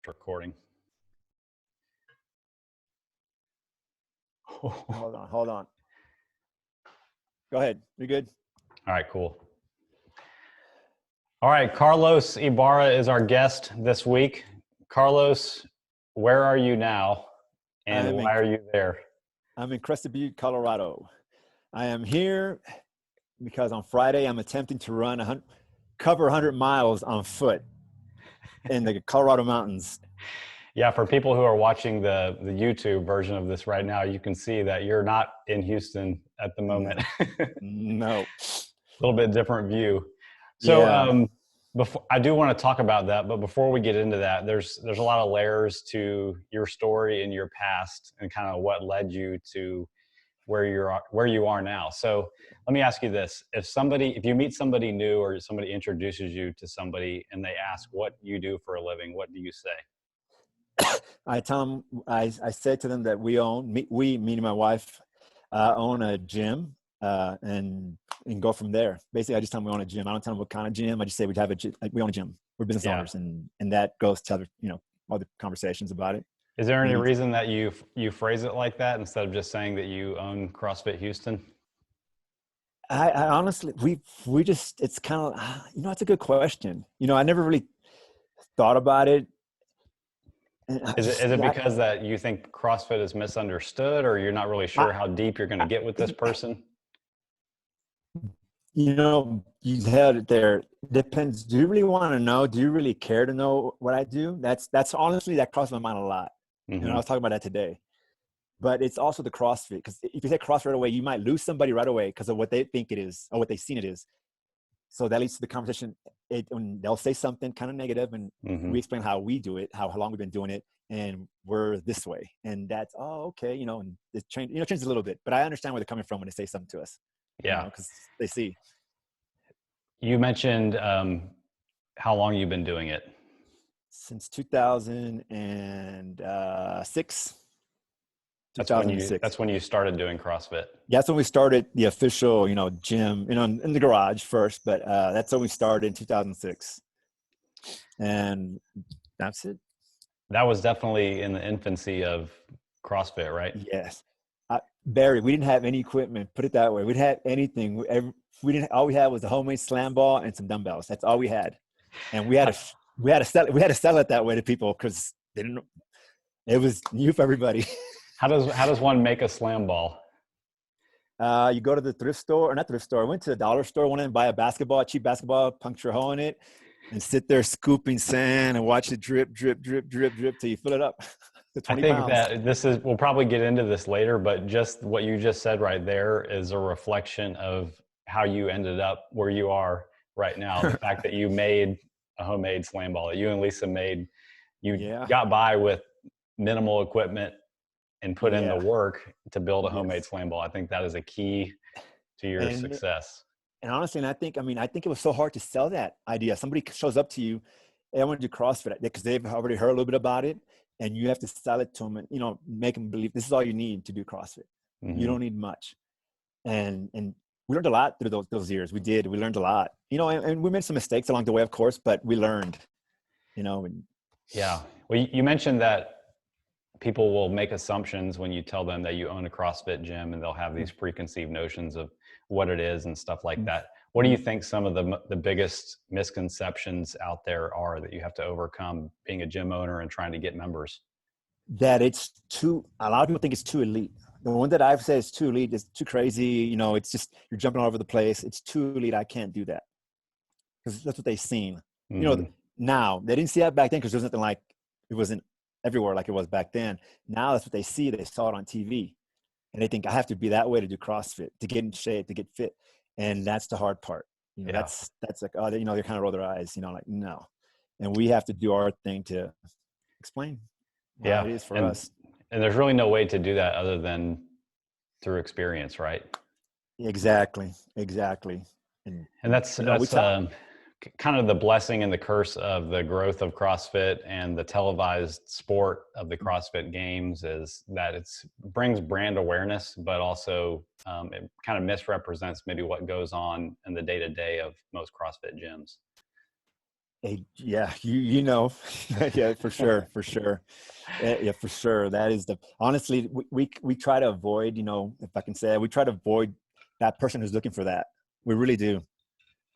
Recording. Hold on. Go ahead. You're good. All right, cool. All right, Carlos Ibarra is our guest this week. Carlos, where are you now, and why are you there? I'm in Crested Butte, Colorado. I am here because on Friday I'm attempting to cover 100 miles on foot in the Colorado mountains. Yeah, for people who are watching the YouTube version of this right now, you can see that you're not in Houston at the moment. No. A little bit different view. So yeah. before I do want to talk about that, but before we get into that, there's a lot of layers to your story and your past and kind of what led you to where you are now. So let me ask you this. If you meet somebody new or somebody introduces you to somebody and they ask what you do for a living, what do you say? I tell them, I said to them that me and my wife, own a gym, and go from there. Basically, I just tell them we own a gym. I don't tell them what kind of gym. I just say we own a gym. We're business owners, and that goes to other conversations about it. Is there any reason that you phrase it like that instead of just saying that you own CrossFit Houston? I honestly, we just, it's kind of, it's a good question. I never really thought about it. Is it because that you think CrossFit is misunderstood, or you're not really sure how deep you're going to get with this person? You had it there. Depends. Do you really want to know? Do you really care to know what I do? That's honestly, that crossed my mind a lot. Mm-hmm. I was talking about that today. But it's also the CrossFit, because if you say CrossFit right away, you might lose somebody right away because of what they think it is or what they've seen it is. So that leads to the conversation. When they'll say something kind of negative, and we explain how we do it, how long we've been doing it, and we're this way, and that's okay, and it changes a little bit. But I understand where they're coming from when they say something to us. Yeah, because they see. You mentioned how long you've been doing it. Since 2006. That's when you started doing CrossFit. Yeah, that's when we started the official, gym, in the garage first, but that's when we started in 2006. And that's it. That was definitely in the infancy of CrossFit, right? Yes. Barry, we didn't have any equipment, put it that way. We didn't have anything. All we had was a homemade slam ball and some dumbbells. That's all we had. And we had to sell it that way to people because it was new for everybody. How does one make a slam ball? You go to the thrift store, or not thrift store. I went to the dollar store, went in and buy a cheap basketball, puncture a hole in it, and sit there scooping sand and watch it drip, drip, drip, drip, drip till you fill it up to 20 pounds. I think that we'll probably get into this later, but just what you just said right there is a reflection of how you ended up where you are right now. The fact that you made a homemade slam ball that you and Lisa made, got by with minimal equipment and put in the work to build a homemade slam ball. I think that is a key to your success. And honestly, I think it was so hard to sell that idea. Somebody shows up to you, hey, I want to do CrossFit, because they've already heard a little bit about it, and you have to sell it to them and, make them believe this is all you need to do CrossFit. Mm-hmm. You don't need much. And we learned a lot through those years. We learned a lot, and we made some mistakes along the way, of course, but we learned, Yeah. Well, you mentioned that people will make assumptions when you tell them that you own a CrossFit gym, and they'll have these preconceived notions of what it is and stuff like that. What do you think some of the biggest misconceptions out there are that you have to overcome being a gym owner and trying to get members? That a lot of people think it's too elite. The one that I've said is too elite, it's too crazy. It's just, you're jumping all over the place. It's too elite. I can't do that. Because that's what they've seen. Mm-hmm. Now they didn't see that back then because there was nothing like, it wasn't everywhere like it was back then. Now that's what they see. They saw it on TV, and they think I have to be that way to do CrossFit, to get in shape, to get fit. And that's the hard part. That's like, they kind of roll their eyes, like, no. And we have to do our thing to explain how it is for us. And there's really no way to do that other than through experience, right? Exactly. And that's kind of the blessing and the curse of the growth of CrossFit and the televised sport of the CrossFit Games, is that it brings brand awareness, but also it kind of misrepresents maybe what goes on in the day-to-day of most CrossFit gyms. Yeah, you know, yeah, for sure, for sure. Yeah, for sure. That is honestly, we try to avoid, you know, if I can say it, we try to avoid that person who's looking for that. We really do.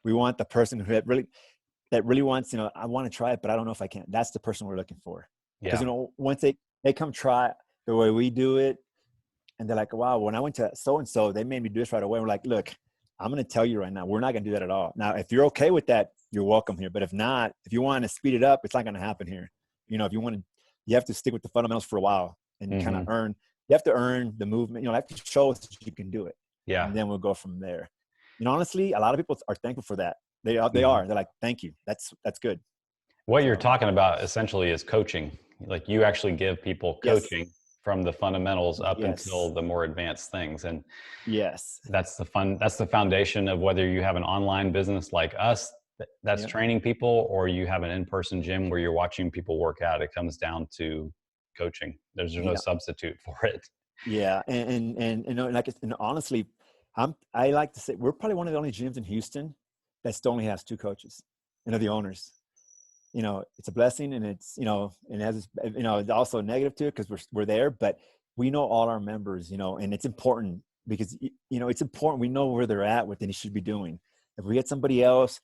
We want the person who that really wants, you know, I want to try it, but I don't know if I can. That's the person we're looking for. Because, Yeah. you know, once they come try the way we do it, and they're like, wow, when I went to so and so, they made me do this right away. We're like, look, I'm going to tell you right now, we're not going to do that at all. Now, if you're okay with that, you're welcome here. But if not, if you want to speed it up, it's not going to happen here. You know, if you want to, you have to stick with the fundamentals for a while and kind of Hmm. earn. You have to earn the movement. You know, you have to show us that you can do it, Yeah. and then we'll go from there. You know, honestly, a lot of people are thankful for that. They are. They Mhm. are. They're like, thank you. That's good. What you're So talking about essentially is coaching. Like you actually give people yes, coaching from the fundamentals up yes, until the more advanced things. And yes. that's the foundation of whether you have an online business like us that's Yeah, training people, or you have an in-person gym where you're watching people work out. It comes down to coaching. There's no yeah. substitute for it. Yeah, and you know, like, and honestly, I like to say we're probably one of the only gyms in Houston that still only has two coaches, and they're the owners. You know, it's a blessing, and it's, you know, and it has, you know, it's also a negative to it because we're there, but we know all our members, you know, and it's important because you know, it's important we know where they're at, what they should be doing. If we get somebody else,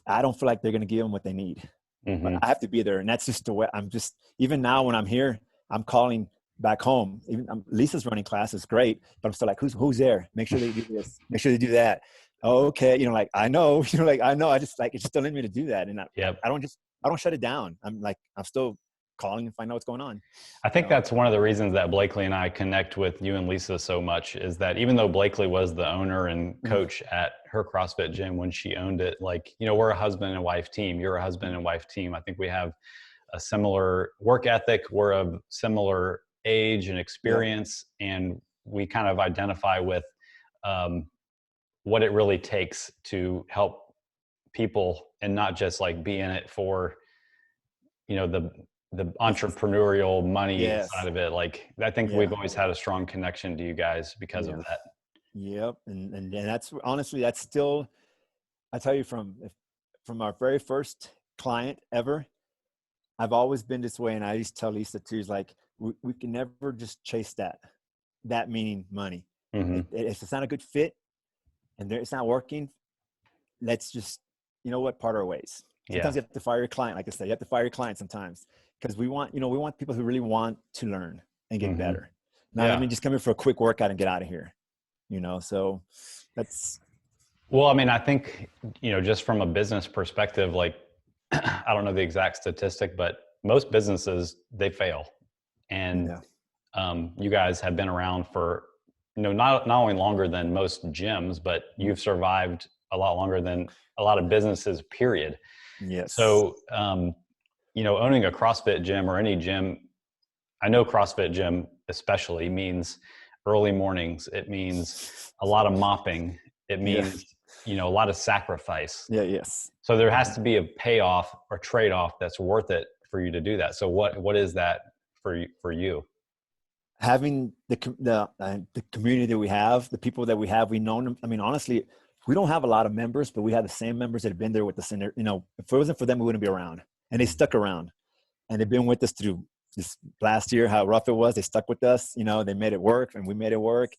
I don't feel like they're going to give them what they need. But Hmm. I have to be there, and that's just the way I'm. Just even now when I'm here, I'm calling back home. Even Lisa's running classes, great, but I'm still like, who's there? Make sure they do this. Make sure they do that. Oh, okay, you know, like I know, you know, like I know. I just like it's just don't let me to do that, and Yep. I don't shut it down. I'm still calling if I know what's going on. I think So that's one of the reasons that Blakely and I connect with you and Lisa so much, is that even though Blakely was the owner and mm, coach at her CrossFit gym when she owned it, like, you know, we're a husband and wife team. You're a husband and wife team. I think we have a similar work ethic. We're of similar age and yeah, experience, and we kind of identify with um, what it really takes to help people and not just like be in it for, you know, the business. entrepreneurial money side Yes, of it. Like I think we've yeah, always had a strong connection to you guys because of yeah, that. yep, and that's honestly that's still I tell you from our very first client ever. I've always been this way, and I used to tell Lisa too. Is like we can never just chase that. That meaning money. Hmm. If it's not a good fit and it's not working, let's just, you know what, part our ways. Yeah. Sometimes you have to fire your client. Like I said, you have to fire your client sometimes because we want people who really want to learn and get Hmm. better. Not, I Yeah. mean, just come here for a quick workout and get out of here. You know, so that's Well, I mean, I think, you know, just from a business perspective, like I don't know the exact statistic, but most businesses, they fail. And yeah, you guys have been around for, you know, not only longer than most gyms, but mm, you've survived a lot longer than a lot of businesses, period. yes, So, you know, owning a CrossFit gym or any gym, I know CrossFit gym especially means early mornings. It means a lot of mopping. It yeah, means, you know, a lot of sacrifice. yeah, yes. So there has Mhm. to be a payoff or trade-off that's worth it for you to do that. So what is that for you? Having the community that we have, the people that we have, we know them. I mean, honestly, we don't have a lot of members, but we have the same members that have been there with us. And you know, if it wasn't for them, we wouldn't be around. And they stuck around, and they've been with us through this last year, how rough it was. They stuck with us. You know, they made it work, and we made it work.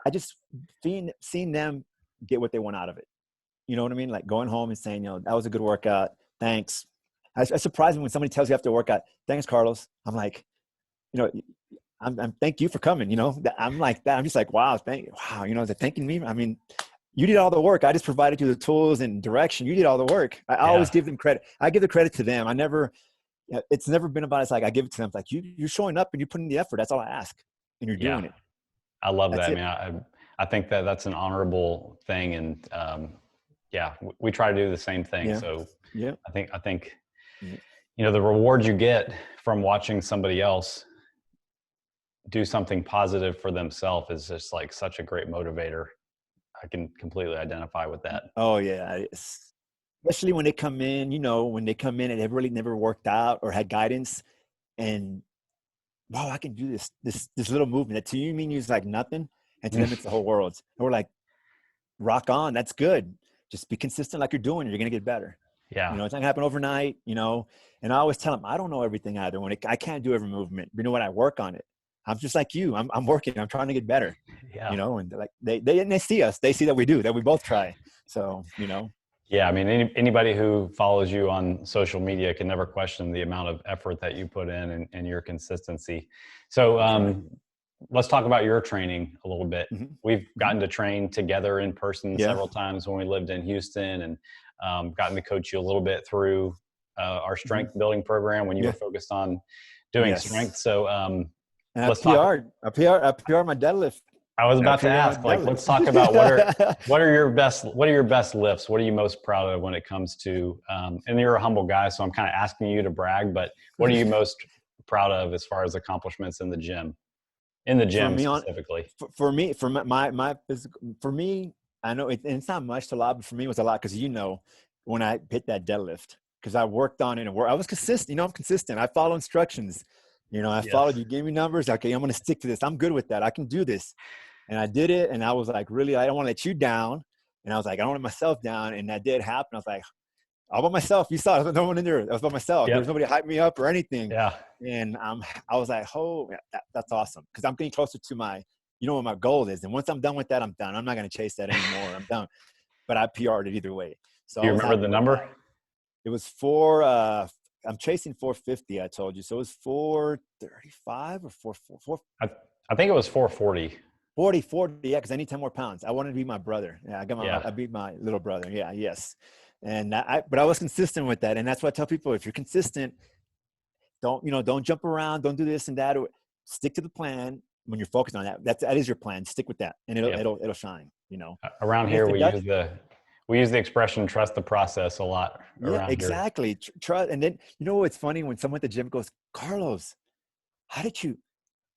I just seeing them get what they want out of it. You know what I mean? Like going home and saying, you know, that was a good workout. Thanks. I surprised me when somebody tells you after a workout, thanks, Carlos. I'm like, you know, I'm thank you for coming. You know, I'm like that. I'm just like, wow. You know, they're thanking me. I mean, you did all the work. I just provided you the tools and direction. You did all the work. I always Yeah. give them credit. I give the credit to them. I never. It's never been about. It's like I give it to them. It's like you're showing up and you're putting the effort. That's all I ask, and you're Yeah. doing it. I love That's that, it. man. I think that that's an honorable thing. And yeah, we try to do the same thing. Yeah. So Yeah. I think, Yeah. you know, the reward you get from watching somebody else do something positive for themselves is just like such a great motivator. I can completely identify with that. Oh yeah. Especially when they come in. You know, when they come in and they've really never worked out or had guidance, and wow, I can do this little movement that to you means like nothing, and to them it's the whole world. And we're like, rock on, that's good. Just be consistent like you're doing, and you're gonna get better. Yeah. It's not gonna happen overnight, and I always tell them, I don't know everything either. I can't do every movement, but when I work on it, I'm just like you. I'm working. I'm trying to get better. Yeah. And they're like they see us. They see that we both try. So Yeah, I mean, anybody who follows you on social media can never question the amount of effort that you put in and your consistency. So let's talk about your training a little bit. Mm-hmm. We've Mm-hmm. gotten to train together in person Yeah. several times when we lived in Houston, and gotten to coach you a little bit through our Mm-hmm. strength building program when you were Yeah. focused on doing Yes. strength. So And let's talk. I PR my deadlift. I was I about to PR my ask, like, let's talk deadlift. about what are your best lifts? What are you most proud of when it comes to, and you're a humble guy, so I'm kind of asking you to brag, but what are you most proud of as far as accomplishments in the For gym me on specifically? for me for my physical, for me, I know and it's not much to a lot, but for me it was a lot because when I hit that deadlift, because I worked on it and I was consistent. I'm consistent. I follow instructions. I Yes. followed. You gave me numbers. Okay, I'm going to stick to this. I'm good with that. I can do this. And I did it. And I was like, really, I don't want to let you down. And I was like, I don't let myself down. And that did happen. I was like, all by myself. You saw it. There was no one in there. I was by myself. There was Yep. nobody to hype me up or anything. Yeah. And I was like, oh, yeah, that's awesome. Because I'm getting closer to what my goal is. And once I'm done with that, I'm done. I'm not going to chase that anymore. I'm done. But I PR'd it either way. So Do I you was remember happy the with number? that. It was I'm chasing 450, I told you. So it was 435 or 444. I think it was 440. 40, yeah, because I need 10 more pounds. I wanted to beat my brother. Yeah, Yeah. I beat my little brother. Yeah, yes. And but I was consistent with that. And that's what I tell people. If you're consistent, don't jump around, don't do this and that, or stick to the plan when you're focused on that. That is your plan. Stick with that and Yep. it'll shine, Around And if here, it does, we use the expression "trust the process" a lot yeah, around here. exactly. Try. And then, what's funny when someone at the gym goes, Carlos, how did you,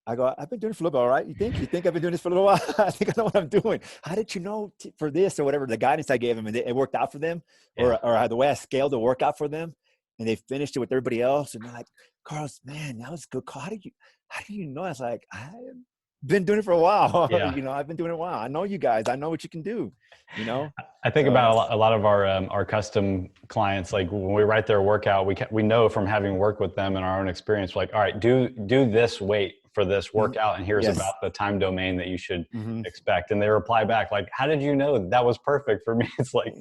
I go, I've been doing it for a little bit, all right? You think I've been doing this for a little while? I think I know what I'm doing. How did you know for this or whatever, the guidance I gave them and it worked out for them, Yeah. or the way I scaled the workout for them, and they finished it with everybody else, and they're like, Carlos, man, that was good. How do you know? I was like, I've been doing it for a while. Yeah. I've been doing it a while. I know you guys. I know what you can do. I think So about a lot of our custom clients. Like when we write their workout, we know from having worked with them and our own experience. We're like, all right, do this weight for this workout, and here's yes. about the time domain that you should Mm-hmm. expect. And they reply back like, how did you know that was perfect for me? It's like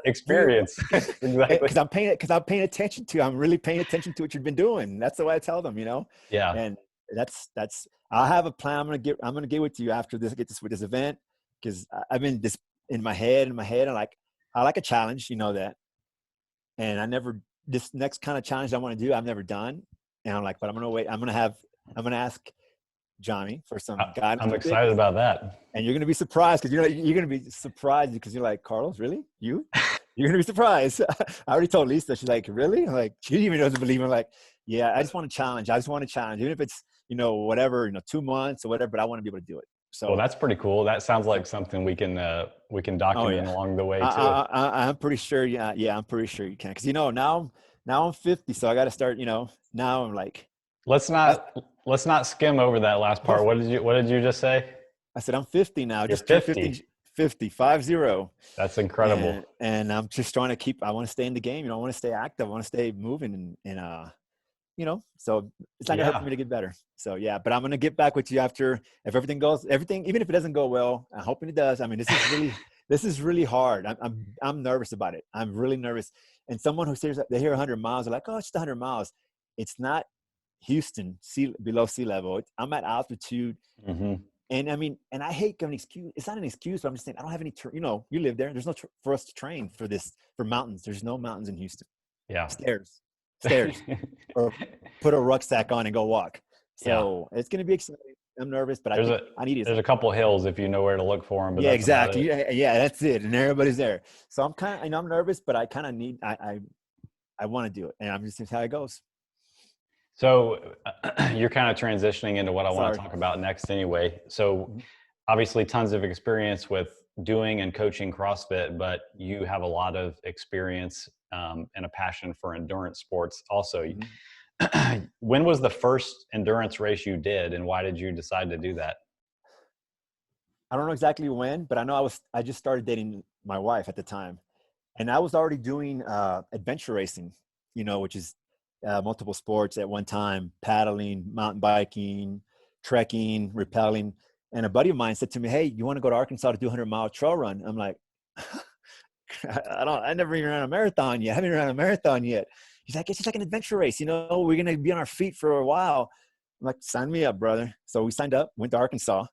experience. Exactly. Because I'm paying attention to. I'm really paying attention to what you've been doing. That's the way I tell them. Yeah. And that's. I have a plan. I'm gonna get with you after this. Get this with this event because I've been this in my head. I like a challenge. You know that. And I never this next kind of challenge I want to do. I've never done. And I'm like, but I'm gonna wait. I'm gonna ask Johnny for some guidance. I'm excited about that. And you're gonna be surprised because you're gonna be surprised because you're like, Carlos, really? You're gonna be surprised. I already told Lisa. She's like, really? I'm like, she even doesn't believe me. I'm like, yeah, I just want to challenge. Even if it's whatever 2 months or whatever. But I want to be able to do it. So Well, that's pretty cool. That sounds like something we can document along the way too. I'm pretty sure. Yeah, I'm pretty sure you can. Because now I'm 50, so I got to start. Now I'm like, Let's not skim over that last part. What did you just say? I said I'm 50 now. You're Just 50. turned 50, 50. That's incredible. And I'm just trying to I want to stay in the game. I want to stay active. I want to stay moving and so it's not gonna hurt for me to get better. So yeah, but I'm gonna get back with you after if everything, even if it doesn't go well. I'm hoping it does. I mean, this is really hard. I'm nervous about it. I'm really nervous. And someone who says they hear 100 miles, they're like, oh, it's just 100 miles. It's not Houston, below sea level. I'm at altitude. Mm-hmm. And I mean, and I hate giving an excuse. It's not an excuse, but I'm just saying I don't have any. You live there. There's no for us to train for mountains. There's no mountains in Houston. Yeah. Stairs, or put a rucksack on and go walk. So It's going to be exciting. I'm nervous, but I need it. There's a couple hills if you know where to look for them. But yeah, exactly. Yeah, that's it. And everybody's there. So I'm nervous, but I kind of need. I want to do it, and I'm just seeing how it goes. So you're kind of transitioning into what I want to talk about next anyway. So obviously tons of experience with doing and coaching CrossFit, but you have a lot of experience and a passion for endurance sports also. Mm-hmm. When was the first endurance race you did and why did you decide to do that? I don't know exactly when, but I know I just started dating my wife at the time. And I was already doing adventure racing, which is multiple sports at one time: paddling, mountain biking, trekking, rappelling. And a buddy of mine said to me, "Hey, you want to go to Arkansas to do a 100-mile trail run?" I'm like, I never even ran a marathon yet. I haven't ran a marathon yet. He's like, it's just like an adventure race. We're going to be on our feet for a while. I'm like, sign me up, brother. So we signed up, went to Arkansas.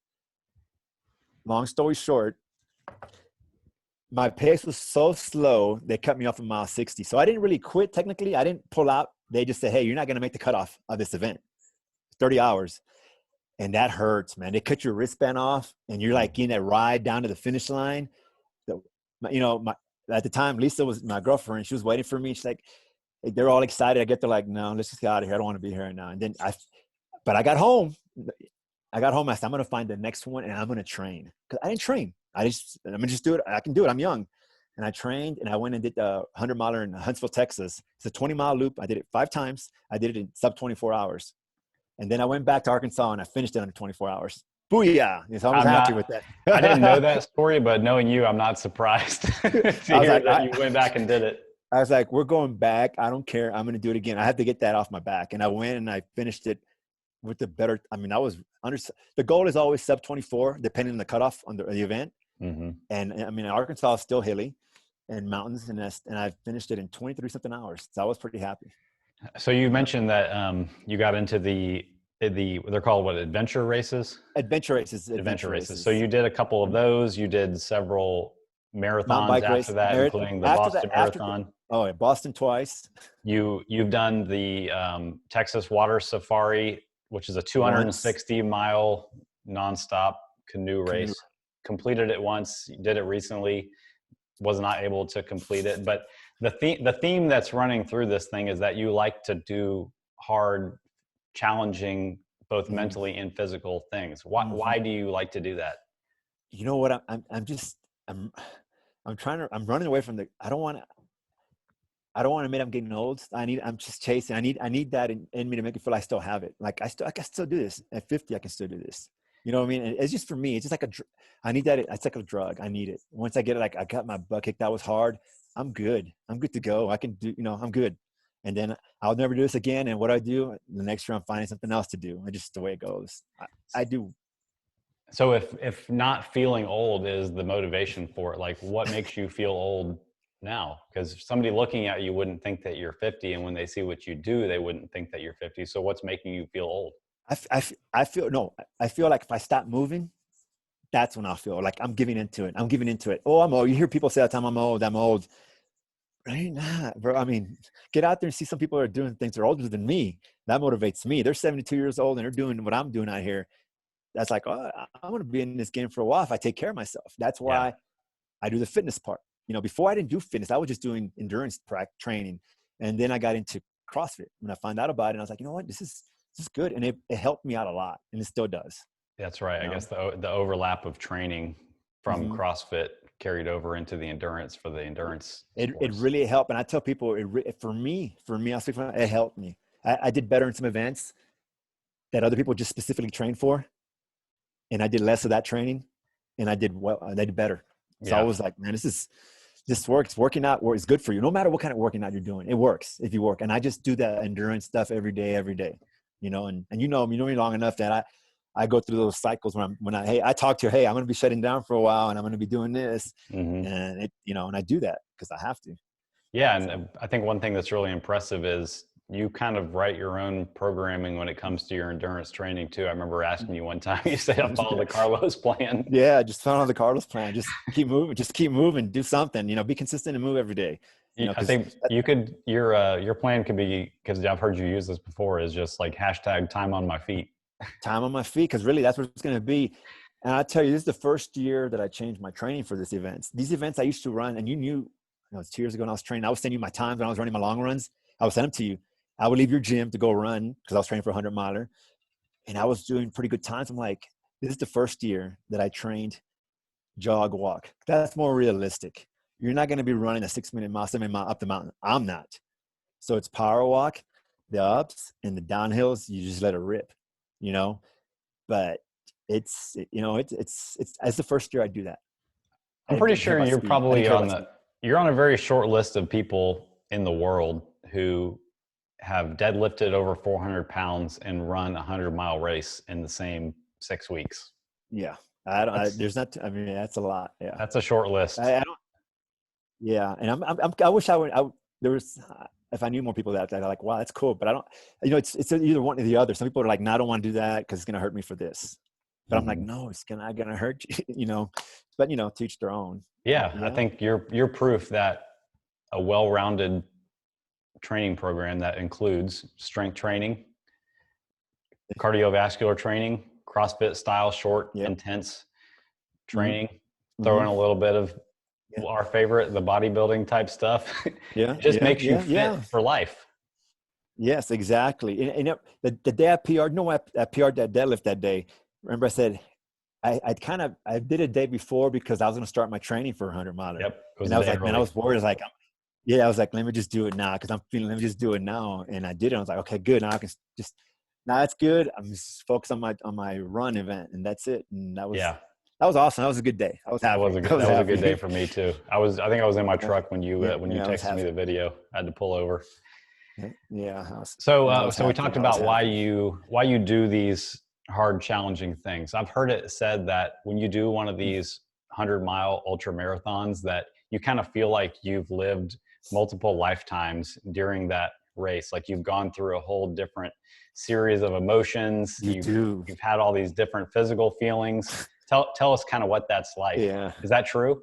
Long story short, my pace was so slow, they cut me off at mile 60. So I didn't really quit technically. I didn't pull out. They just said, hey, you're not going to make the cutoff of this event. 30 hours. And that hurts, man. They cut your wristband off and you're like in that ride down to the finish line. At the time, Lisa was my girlfriend. She was waiting for me. She's like, they're all excited. I get there like, no, let's just get out of here. I don't want to be here right now. And then but I got home. I said, I'm going to find the next one and I'm going to train. Because I didn't train. I'm going to just do it. I can do it. I'm young. And I trained and I went and did the 100-miler in Huntsville, Texas. It's a 20-mile loop. I did it 5 times. I did it in sub 24 hours. And then I went back to Arkansas and I finished it under 24 hours. Booyah. So I was happy with that. I didn't know that story, but knowing you, I'm not surprised to hear that you went back and did it. I was like, we're going back. I don't care. I'm going to do it again. I had to get that off my back. And I went and I finished it with the better. I mean, the goal is always sub 24, depending on the cutoff on the event. Mm-hmm. And I mean, Arkansas is still hilly and mountains. And I finished it in 23 something hours. So I was pretty happy. So you mentioned that you got into they're called what, adventure races? Adventure races. So you did a couple of those. You did several marathons after that, including the Boston Marathon. Boston twice. You've done the Texas Water Safari, which is a 260-mile nonstop canoe race. Completed it once. You did it recently. Was not able to complete it, but the theme that's running through this thing is that you like to do hard, challenging, both mentally and physical things. Why do you like to do that? You know what? I'm running away from I don't want to admit I'm getting old. I'm just chasing. I need that in me to make it feel I still have it. Like I can still do this at 50. I can still do this. You know what I mean? And it's just for me. It's just like I need that. It's like a drug. I need it. Once I get it, like I got my butt kicked. That was hard. I'm good. I'm good to go. I can do, I'm good. And then I'll never do this again. And what I do the next year, I'm finding something else to do. It's just the way it goes. I do. So if not feeling old is the motivation for it, like what makes you feel old now? Because somebody looking at you wouldn't think that you're 50. And when they see what you do, they wouldn't think that you're 50. So what's making you feel old? I feel like if I stop moving, that's when I'll feel like I'm giving into it. Oh, I'm old. You hear people say all the time, I'm old. Right? Nah, bro. I mean, get out there and see some people are doing things that are older than me. That motivates me. They're 72 years old and they're doing what I'm doing out here. That's like, oh, I want to be in this game for a while if I take care of myself. That's why I do the fitness part. Before I didn't do fitness, I was just doing endurance training. And then I got into CrossFit. When I found out about it, and I was like, you know what, this is good. And it helped me out a lot. And it still does. That's right. I guess the overlap of training from CrossFit carried over into the endurance for the endurance. It really helped. And I tell people for me, I'll speak for it helped me. I did better in some events that other people just specifically trained for. And I did less of that training and I did better. So I was like, man, this works. Working out is good for you. No matter what kind of working out you're doing, it works if you work. And I just do that endurance stuff every day. And you know me long enough that I go through those cycles when I talk to you, hey, I'm going to be shutting down for a while and I'm going to be doing this. And and I do that because I have to. Yeah. And I think one thing that's really impressive is you kind of write your own programming when it comes to your endurance training too. I remember asking you one time, you said, I follow the Carlos plan. Yeah. Just follow the Carlos plan. Just keep moving, do something, be consistent and move every day. I think your plan could be, because I've heard you use this before, is just like hashtag time on my feet. Time on my feet, because really that's what it's going to be. And I tell you, this is the first year that I changed my training for these events. These events I used to run, and it's 2 years ago when I was training, I was sending you my times when I was running my long runs. I would send them to you. I would leave your gym to go run because I was training for a 100-miler. And I was doing pretty good times. I'm like, this is the first year that I trained jog, walk. That's more realistic. You're not going to be running a 6-minute mile, 7-minute mile up the mountain. I'm not. So it's power walk, the ups and the downhills. You just let it rip, but it's the first year I do that. I'm pretty sure you're probably on the you're on a very short list of people in the world who have deadlifted over 400 pounds and run a 100-mile race in the same 6 weeks. Yeah. That's There's not, I mean, that's a lot. Yeah. that's a short list. I don't, yeah. And I wish there was, if I knew more people that are like, wow, that's cool. But I don't, it's either one or the other. Some people are like, no, I don't want to do that because it's going to hurt me for this. But I'm like, Mhm. no, it's not going to hurt you, but teach their own. But Yeah, I yeah, think you're proof that a well-rounded training program that includes strength training, cardiovascular training, CrossFit style, short, yeah. intense Mm-hmm. training, throw Mm-hmm. in a little bit of Yeah. our favorite, the bodybuilding type stuff. It Yeah. just Yeah. makes you Yeah. fit Yeah. for life. Yes, exactly. The day I PR'd, I PR'd that deadlift that day. Remember I said, I did a day before because I was going to start my training for a 100-miler. Yep, it was And a I was day like, man, I early. was worried. I was like, yeah, I was like, let me just do it now because I'm feeling, let me just do it now. And I did it. I was like, okay, good. Now I can just, now that's good. I'm just focused on my run event and that's it. And Yeah, that was awesome. That was a good day. I was that was happy. a I good, was that was a good day happy. for me too. I think I was in my Yeah. truck when you Yeah. when you Yeah. I was texted me happy. the video. I had to pull over. Yeah. Yeah. So we talked I was about why happy. you do these hard, challenging things. I've heard it said that when you do one of these 100-mile ultra marathons, that you kind of feel like you've lived multiple lifetimes during that race. Like you've gone through a whole different series of emotions. You do. You've had all these different physical feelings. Tell us kind of what that's like. Yeah. Is that true?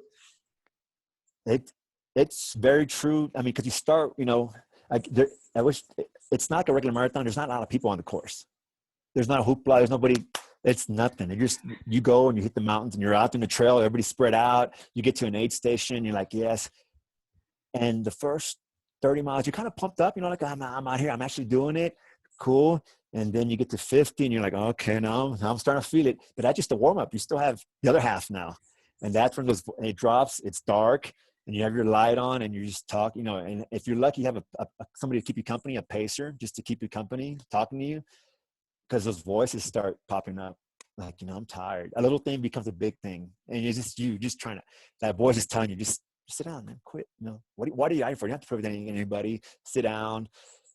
It it's very true. I mean, because you start, like I wish it's not like a regular marathon. There's not a lot of people on the course. There's not a hoopla. There's nobody. It's nothing. You go and you hit the mountains and you're out in the trail. Everybody's spread out. You get to an aid station. You're like, yes. And the first 30 miles, you're kind of pumped up. Like I'm out here. I'm actually doing it. Cool. And then you get to 50 and you're like, okay, now I'm starting to feel it. But that's just a warm up. You still have the other half now. And that's when it drops. It's dark and you have your light on and you just talk, and if you're lucky, you have somebody to keep you company, a pacer just to keep you company, talking to you, because those voices start popping up. Like, I'm tired. A little thing becomes a big thing. And you just trying to, that voice is telling you, just sit down, man, quit. What are you out for? You don't have to prove anything to anybody. Sit down.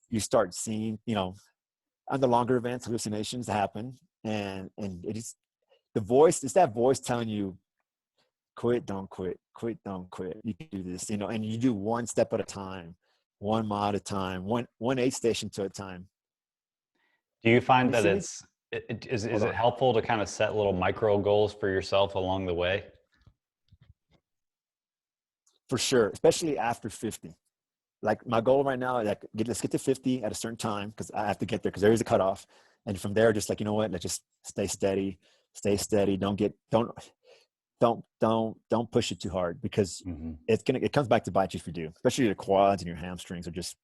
You start seeing, on the longer events, hallucinations happen. And it is the voice, it's that voice telling you, quit, don't quit, quit, don't quit. You can do this, and you do one step at a time, 1 mile at a time, one aid station to a time. Do you find You that see me? is Hold it on. helpful to kind of set little micro goals for yourself along the way? For sure, especially after 50. Like my goal right now, like let's get to 50 at a certain time because I have to get there because there is a cutoff. And from there, just like, you know what, let's just stay steady, stay steady. Don't push it too hard because Hmm. it comes back to bite you if you do, especially your quads and your hamstrings are just,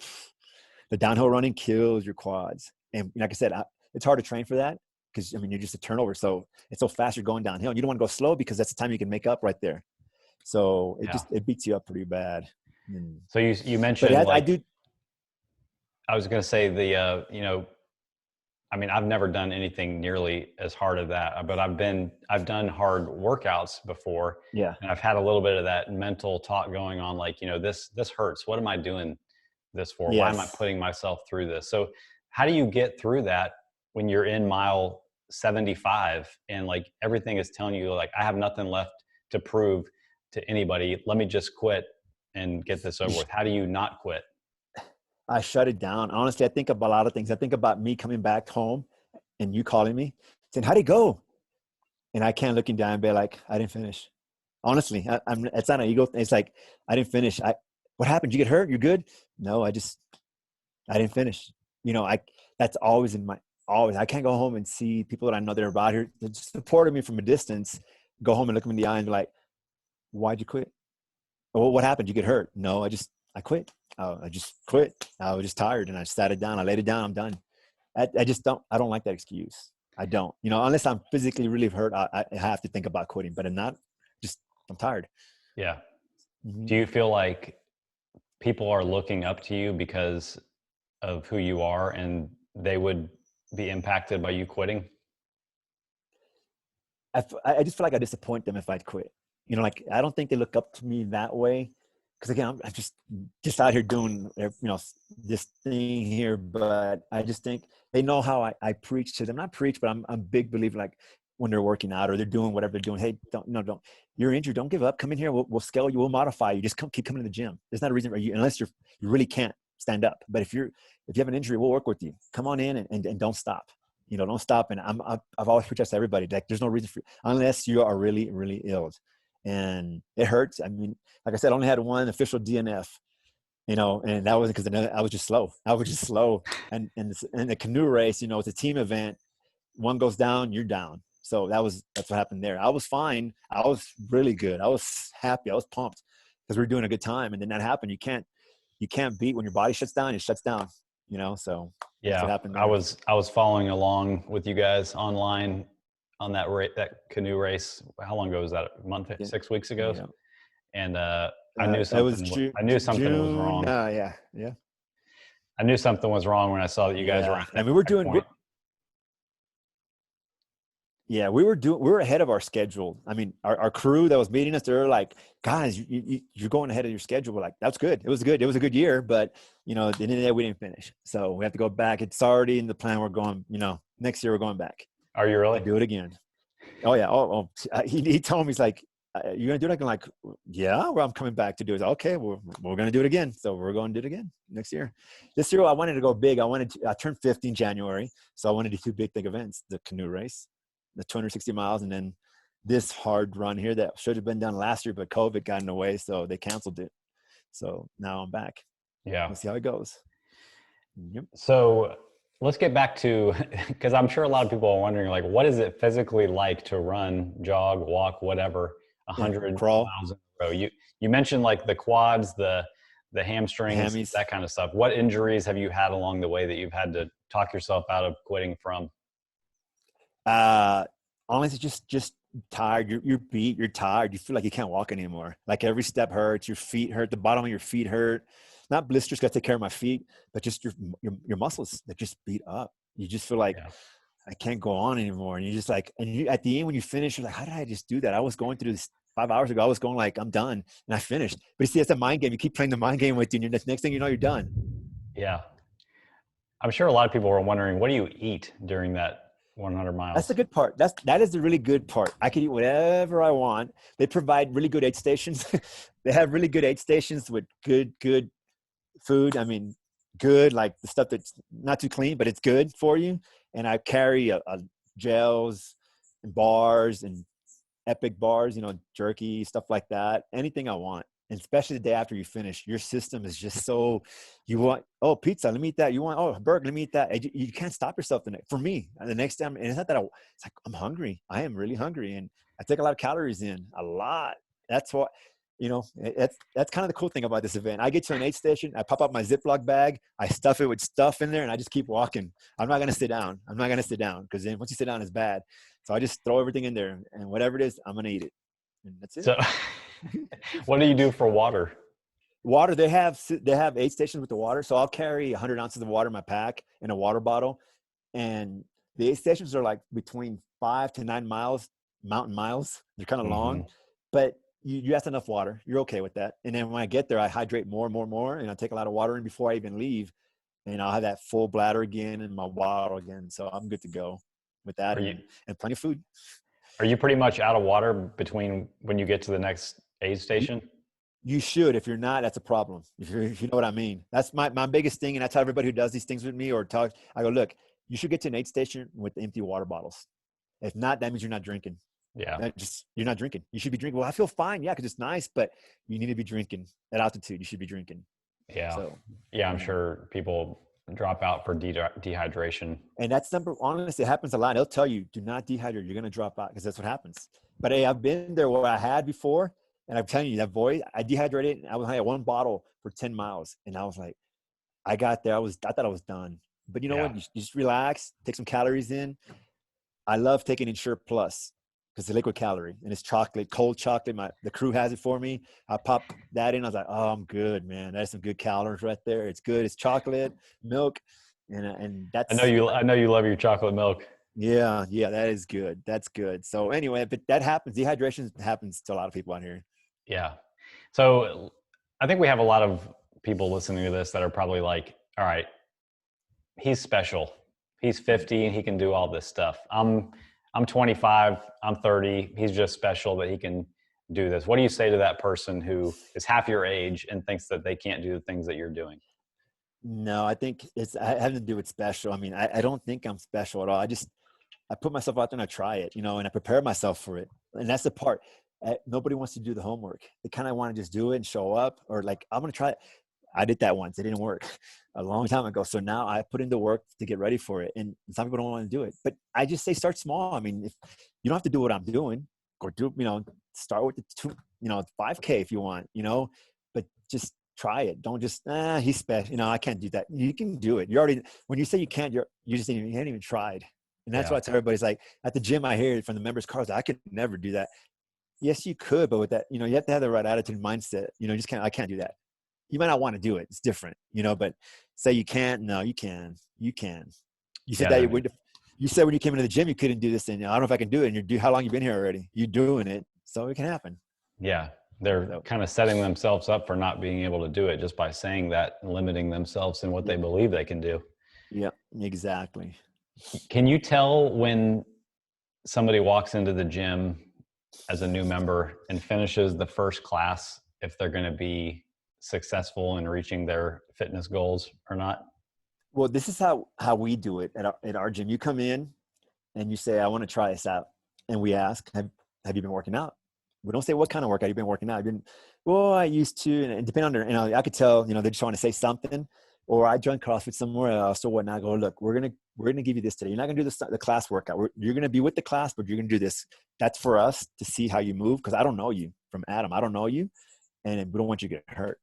the downhill running kills your quads. And like I said, it's hard to train for that because, I mean, you're just a turnover. So it's so fast you're going downhill and you don't want to go slow because that's the time you can make up right there. So Yeah. it beats you up pretty bad. So you But mentioned I like do. I was going to say I mean, I've never done anything nearly as hard as that, but I've done hard workouts before, Yeah. and I've had a little bit of that mental talk going on, like, this hurts. What am I doing this for? Why am I Yes. putting myself through this? So how do you get through that when you're in mile 75 and like everything is telling you like, I have nothing left to prove to anybody. Let me just quit and get this over with. How do you not quit? I shut it down. Honestly, I think about a lot of things. I think about me coming back home and you calling me saying, how'd it go? And I can't looking down and be like, I didn't finish. Honestly, it's not an ego thing. It's like, I didn't finish. What happened? Did you get hurt? You're good? No, I didn't finish. That's always always, I can't go home and see people that I know that are out here that supported me from a distance, go home and look them in the eye and be like, why'd you quit? Well, what happened? You get hurt? No, I quit. Oh, I just quit. I was just tired and I sat it down. I laid it down. I'm done. I don't like that excuse. I don't, unless I'm physically really hurt, I have to think about quitting, but I'm not, just, I'm tired. Yeah. Mm-hmm. Do you feel like people are looking up to you because of who you are and they would be impacted by you quitting? I just feel like I disappoint them if I quit. Like, I don't think they look up to me that way. because again, I'm just out here doing, this thing here, but I just think they know how I preach to them. Not preach, but I'm a big believer, like when they're working out or they're doing whatever they're doing. Hey, don't, you're injured. Don't give up. Come in here. We'll scale you. We'll modify you. Just keep coming to the gym. There's not a reason for you, unless you really can't stand up. But if you have an injury, we'll work with you. Come on in and don't stop. Don't stop. And I've always preached to everybody, like there's no reason for, unless you are really, really ill. And it hurts. I mean, like I said, I only had one official DNF, and that wasn't because I was just slow. And the canoe race, it's a team event. One goes down, you're down. So that's what happened there. I was fine. I was really good. I was happy. I was pumped because we were doing a good time. And then that happened. You can't beat when your body shuts down. It shuts down. So yeah, that's what happened there. I was following along with you guys online on that canoe race. How long ago was that? A month, 6 weeks ago? Yeah. And I knew something. I knew something was wrong. Yeah. I knew something was wrong when I saw that you guys were. I mean, we were ahead of our schedule. I mean, our crew that was meeting us, they were like, guys, you're going ahead of your schedule. We're like, that's good. It was a good year, but at the end of the day, we didn't finish. So we have to go back. It's already in the plan. We're going, next year we're going back. Are you really? Do it again. Oh yeah. He told me, he's like, you're going to do it? I'm like, yeah, well, I'm coming back to do it. Okay, we're going to do it again. So we're going to do it again next year. This year, I wanted to go big. I turned 50 in January. So I wanted to do two big events, the canoe race, the 260 miles, and then this hard run here that should have been done last year, but COVID got in the way. So they canceled it. So now I'm back. Yeah. We'll see how it goes. Yep. So let's get back to, because I'm sure a lot of people are wondering, like, what is it physically like to run, jog, walk, whatever, 100 crawl miles in a row? You mentioned like the quads, the hamstrings, hammies, that kind of stuff. What injuries have you had along the way that you've had to talk yourself out of quitting from? Honestly, just tired. You're beat. You're tired. You feel like you can't walk anymore. Like every step hurts. Your feet hurt. The bottom of your feet hurt. Not blisters, got to take care of my feet, but just your muscles that just beat up. You just feel like I can't go on anymore. And you just like, and you at the end when you finish, you're like, how did I just do that? I was going through this 5 hours ago. I was going like, I'm done, and I finished. But you see, it's a mind game. You keep playing the mind game with you, and the next thing you know, you're done. Yeah, I'm sure a lot of people were wondering, what do you eat during that 100 miles? That's the good part. That is the really good part. I can eat whatever I want. They provide really good aid stations. They have really good aid stations with good food. I mean, good, like the stuff that's not too clean, but it's good for you. And I carry a gels and bars and epic bars, jerky, stuff like that. Anything I want. And especially the day after you finish, your system is just so, you want, pizza, let me eat that. You want, burger, let me eat that. You can't stop yourself for me. The next time, and it's not that it's like, I'm hungry. I am really hungry. And I take a lot of calories in, a lot. That's what, that's kind of the cool thing about this event. I get to an aid station, I pop up my Ziploc bag, I stuff it with stuff in there, and I just keep walking. I'm not going to sit down. Because then once you sit down, it's bad. So I just throw everything in there, and whatever it is, I'm going to eat it. And that's it. So what do you do for water? Water, they have aid stations with the water. So I'll carry 100 ounces of water in my pack in a water bottle. And the aid stations are like between 5 to 9 miles, mountain miles. They're kind of long, but you have enough water. You're okay with that. And then when I get there, I hydrate more, and I take a lot of water in before I even leave. And I'll have that full bladder again and my water again. So I'm good to go with that and plenty of food. Are you pretty much out of water between when you get to the next aid station? You should. If you're not, that's a problem. If you know what I mean. That's my biggest thing. And I tell everybody who does these things with me or talk, I go, look, you should get to an aid station with empty water bottles. If not, that means you're not drinking. Yeah. You're not drinking. You should be drinking. Well, I feel fine. Yeah, because it's nice, but you need to be drinking at altitude. You should be drinking. Yeah. So, I'm sure people drop out for dehydration. And that's honestly, it happens a lot. They'll tell you, do not dehydrate. You're going to drop out because that's what happens. But hey, I've been there where I had before. And I'm telling you, that voice, I dehydrated. And I had one bottle for 10 miles. And I was like, I got there. I thought I was done. But you know what? You just relax, take some calories in. I love taking Ensure Plus because it's a liquid calorie and it's chocolate, cold chocolate. The crew has it for me. I popped that in. I was like, oh, I'm good, man. That's some good calories right there. It's good. It's chocolate, milk. And that's, I know you love your chocolate milk. Yeah, that is good. That's good. So anyway, but that happens. Dehydration happens to a lot of people out here. Yeah. So I think we have a lot of people listening to this that are probably like, all right, he's special. He's 50 and he can do all this stuff. I'm 25, I'm 30. He's just special that he can do this. What do you say to that person who is half your age and thinks that they can't do the things that you're doing? No, I think it's I having to do with special. I mean, I don't think I'm special at all. I put myself out there and I try it, you know, and I prepare myself for it. And that's the part. Nobody wants to do the homework. They kind of want to just do it and show up, or like, I'm going to try it. I did that once. It didn't work a long time ago. So now I put in the work to get ready for it. And some people don't want to do it, but I just say, start small. I mean, if you don't have to do what I'm doing, go do, you know, start with the 5K if you want, you know, but just try it. Don't just, he's special. You know, I can't do that. You can do it. You're already, when you say you can't, you haven't even tried. And that's why it's everybody's like, at the gym, I hear it from the members' cars, I could never do that. Yes, you could, but with that, you know, you have to have the right attitude and mindset. You know, I can't do that. You might not want to do it. It's different, you know, but say you can't, no, you can. You said you said when you came into the gym, you couldn't do this. And I don't know if I can do it. And how long you been here already? You're doing it. So it can happen. Yeah. They're kind of setting themselves up for not being able to do it just by saying that, limiting themselves in what they believe they can do. Yeah, exactly. Can you tell when somebody walks into the gym as a new member and finishes the first class if they're going to be successful in reaching their fitness goals or not? Well, this is how we do it at our gym. You come in and you say, I want to try this out. And we ask, have you been working out? We don't say what kind of workout you've been working out. I used to, and depending on their, you know, I could tell, you know, they're just trying to say something, or I joined CrossFit somewhere else or whatnot. I go, look, we're going to give you this today. You're not going to do the class workout. You're going to be with the class, but you're going to do this. That's for us to see how you move. Cause I don't know you from Adam. I don't know you. And we don't want you to get hurt.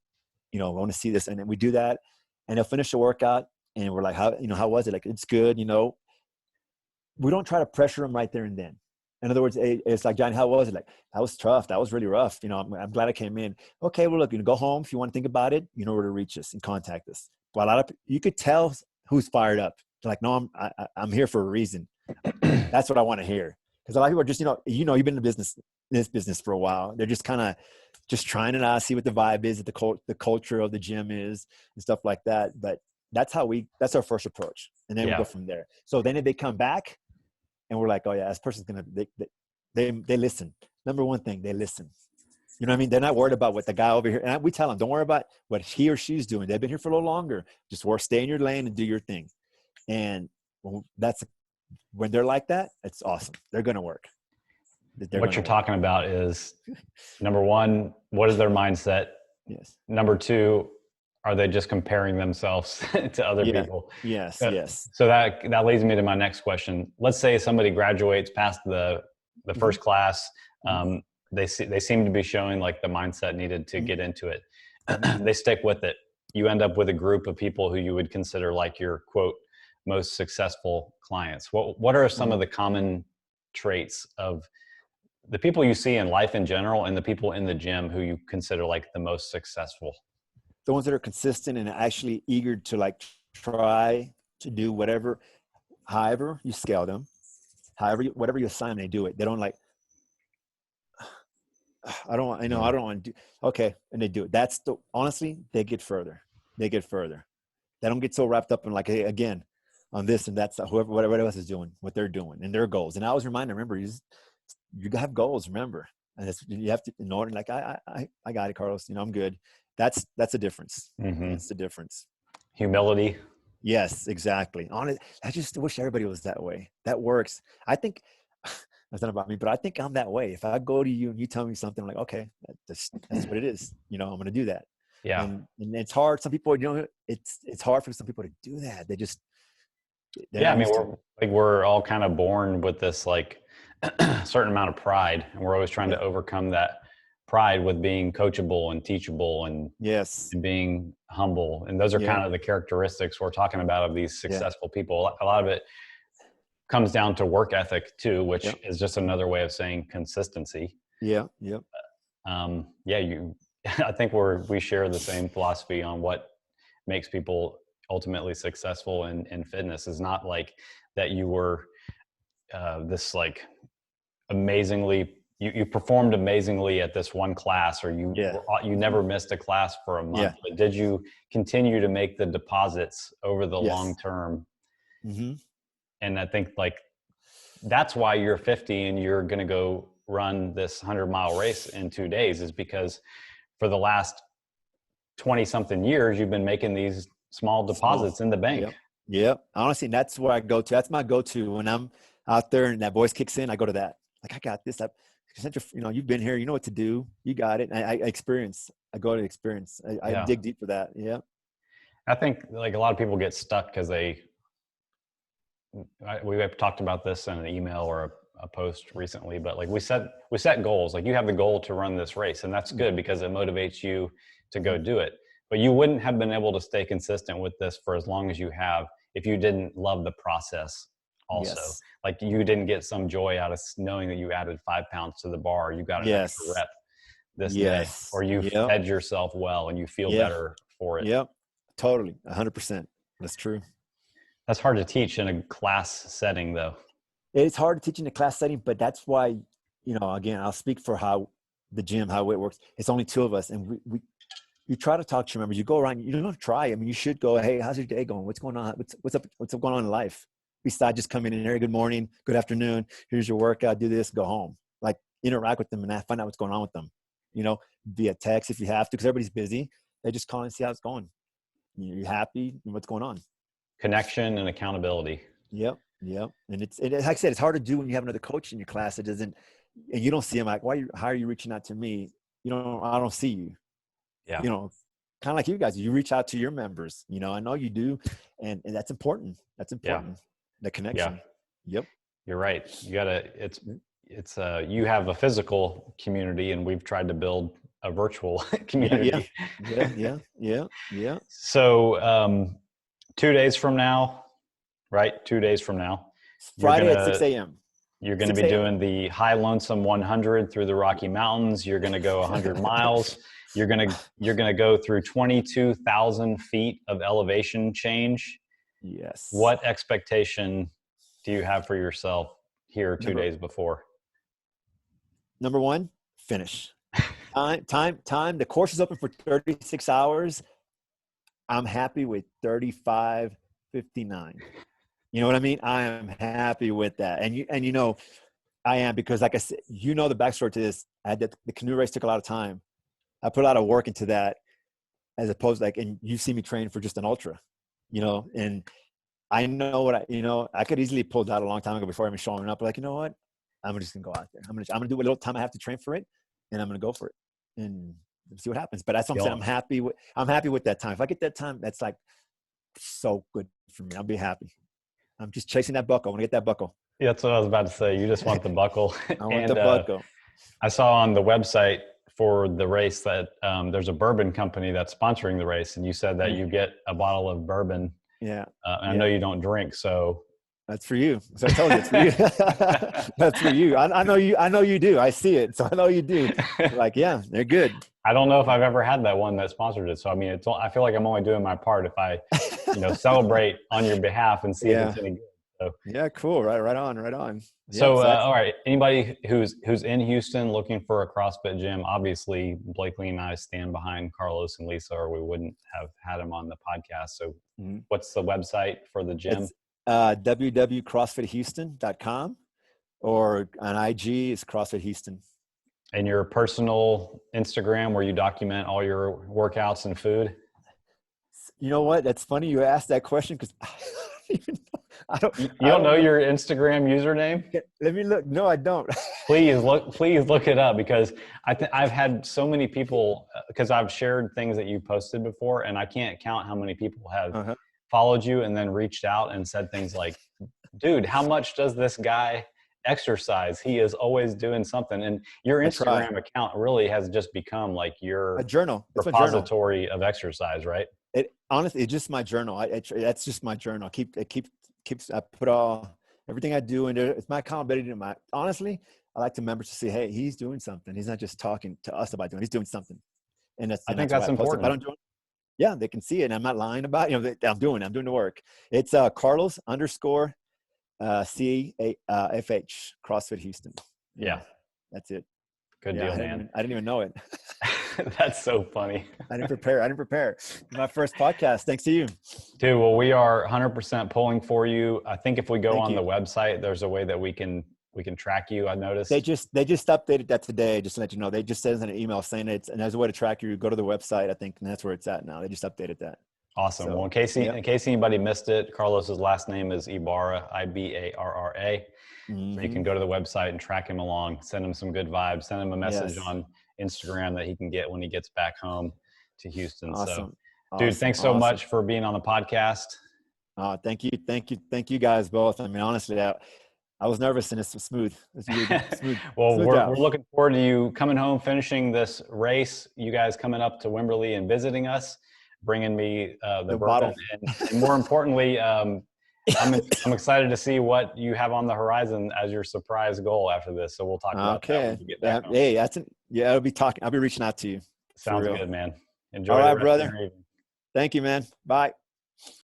You know, I want to see this. And then we do that and they'll finish the workout and we're like, how was it? Like, it's good. You know, we don't try to pressure them right there and then. In other words, it's like, Johnny, how was it? Like, that was tough. That was really rough. You know, I'm glad I came in. Okay, well, look, you know, go home. If you want to think about it, you know where to reach us and contact us. But you could tell who's fired up. They're like, no, I'm here for a reason. That's what I want to hear. Because a lot of people are just, you've been in this business for a while. They're just kind of just trying it out, see what the vibe is, the culture of the gym is and stuff like that. But that's our first approach. And then we go from there. So then if they come back, and we're like, oh yeah, this person's they listen. Number one thing, they listen. You know what I mean? They're not worried about what the guy over here, and we tell them, don't worry about what he or she's doing. They've been here for a little longer. Just stay in your lane and do your thing. And when they're like that, it's awesome. They're going to work. What you're talking about is, number one, what is their mindset? Yes. Number two, are they just comparing themselves to other people? Yes. So that leads me to my next question. Let's say somebody graduates past the first class. They seem to be showing like the mindset needed to get into it. They stick with it. You end up with a group of people who you would consider like your quote most successful clients. What are some of the common traits of the people you see in life in general and the people in the gym who you consider like the most successful? The ones that are consistent and actually eager to like try to do whatever, however you scale them, whatever you assign, they do it. They don't like, I don't want to do, okay. And they do it. Honestly, they get further. They don't get so wrapped up in like, hey, again, on this and that's whatever else is doing, what they're doing and their goals. And I always remind them, remember, you have goals, remember. And you have to, in order, like, I got it, Carlos, you know, I'm good. That's a difference. That's the difference. Humility. Yes, exactly. I just wish everybody was that way. That works. I think that's not about me, but I think I'm that way. If I go to you and you tell me something, I'm like, okay, that's what it is. You know, I'm going to do that. Yeah. And it's hard. Some people, you know, it's hard for some people to do that. They just, I mean, we're all kind of born with this like certain amount of pride, and we're always trying to overcome that pride with being coachable and teachable and and being humble. And those are kind of the characteristics we're talking about of these successful people. A lot of it comes down to work ethic too, which is just another way of saying consistency. I think we share the same philosophy on what makes people ultimately successful in fitness. Is not like that you were this like amazingly you performed amazingly at this one class, or Yeah. you never missed a class for a month, Yeah. but did you continue to make the deposits over the long Yes. term? Mm-hmm. And I think like that's why you're 50 and you're going to go run this 100-mile race in 2 days, is because for the last 20 something years, you've been making these small Small. deposits in the bank. Yep. Yep. Honestly, that's where I go to. That's my go-to when I'm out there and that voice kicks in. I go to that. Like, I got this. You've been here. You know what to do. You got it. I experience. I go to experience. I Yeah. dig deep for that. Yeah. I think like a lot of people get stuck because we have talked about this in an email or a post recently, but like we set goals. Like you have the goal to run this race, and that's good because it motivates you to go do it. But you wouldn't have been able to stay consistent with this for as long as you have if you didn't love the process also. Yes. Like you didn't get some joy out of knowing that you added 5 pounds to the bar, you got an extra Yes. rep this day, Yes. or you Yep. fed yourself well and you feel Yeah. better for it. Yep. Totally. 100%. That's true. That's hard to teach in a class setting though. It's hard to teach in a class setting, but that's why, again, I'll speak for how the gym, how it works. It's only two of us, and you try to talk to your members. You go around, you don't try. I mean, you should go, hey, how's your day going? What's going on? What's up going on in life? Besides just coming in here, good morning, good afternoon, here's your workout, do this, go home. Like, interact with them and find out what's going on with them, via text if you have to, because everybody's busy. They just call and see how it's going. You happy? What's going on? Connection and accountability. Yep. Yep. And like I said, it's hard to do when you have another coach in your class that doesn't, and you don't see him. Like, how are you reaching out to me? I don't see you. Yeah. Kind of like you guys, you reach out to your members, I know you do. And that's important. That's important. Yeah. The connection. Yeah. Yep. You're right. You have a physical community, and we've tried to build a virtual community. Yeah. So 2 days from now, right? 2 days from now, Friday at 6 a.m. You're going to be doing the High Lonesome 100 through the Rocky Mountains. You're going to go 100 miles. You're going to go through 22,000 feet of elevation change. Yes. What expectation do you have for yourself here 2 days before? Number one, finish. Time. The course is open for 36 hours. I'm happy with 35:59. You know what I mean? I am happy with that. And I am, because like I said, the backstory to this. The canoe race took a lot of time. I put a lot of work into that, as opposed to and you see me train for just an ultra, and I know what I could easily pull that a long time ago before even showing up. But you know what? I'm just gonna go out there. I'm gonna do what little time I have to train for it, and I'm gonna go for it and see what happens. But that's what I'm saying. I'm happy with that time. If I get that time, that's like so good for me. I'll be happy. I'm just chasing that buckle. I want to get that buckle. Yeah, that's what I was about to say. You just want the buckle. I want the buckle. I saw on the website for the race that there's a bourbon company that's sponsoring the race, and you said that you get a bottle of bourbon. Yeah. I know you don't drink, so that's for you. So I told you it's for you. That's for you. I know you do. I see it. So I know you do. Yeah, they're good. I don't know if I've ever had that one that sponsored it. So I mean, I feel like I'm only doing my part if I, celebrate on your behalf and see if it's any good. So, yeah, cool. Right on. So all right, anybody who's in Houston looking for a CrossFit gym, obviously Blakely and I stand behind Carlos and Lisa, or we wouldn't have had them on the podcast. So what's the website for the gym? It's www.crossfithouston.com, or on IG is CrossFit Houston. And your personal Instagram, where you document all your workouts and food? You know what? That's funny you asked that question, because I don't. You don't know your Instagram username? Let me look. No, I don't. Please look it up, because I've had so many people, because I've shared things that you posted before, and I can't count how many people have followed you and then reached out and said things like, dude, how much does this guy exercise? He is always doing something. And your Instagram account really has just become like a journal. It's repository of exercise, right? Honestly, it's just my journal. That's just my journal. I put everything I do in there. It's my accountability. Honestly, I like the members to see, hey, he's doing something. He's not just talking to us about doing. He's doing something. And I think that's important. I don't do it. Yeah, they can see it. And I'm not lying about it. I'm doing the work. It's Carlos _ CAFH, CrossFit Houston. Yeah. That's it. Good Yeah, deal, man. I didn't even know it. That's so funny. I didn't prepare. My first podcast. Thanks to you. Dude, well, we are 100% pulling for you. I think if we go Thank on you. the website, there's a way that we can track you. I noticed. They just updated that today. Just to let you know, they just sent an email saying it's, and there's a way to track you. Go to the website, I think, and that's where it's at now. They just updated that. Awesome. So, well, in case anybody missed it, Carlos's last name is Ibarra, Ibarra. So you can go to the website and track him along, send him some good vibes, send him a message on Instagram that he can get when he gets back home to Houston. Awesome. So, dude, thanks so much for being on the podcast. Thank you guys both. I mean, honestly, I was nervous and it's smooth. It's really smooth. Well, we're looking forward to you coming home, finishing this race. You guys coming up to Wimberley and visiting us, bringing me the bourbon, and more importantly, I'm excited to see what you have on the horizon as your surprise goal after this. So we'll talk about that when you get back home. Hey, I'll be reaching out to you. Sounds good, man. Enjoy. All right, brother. Thank you, man. Bye.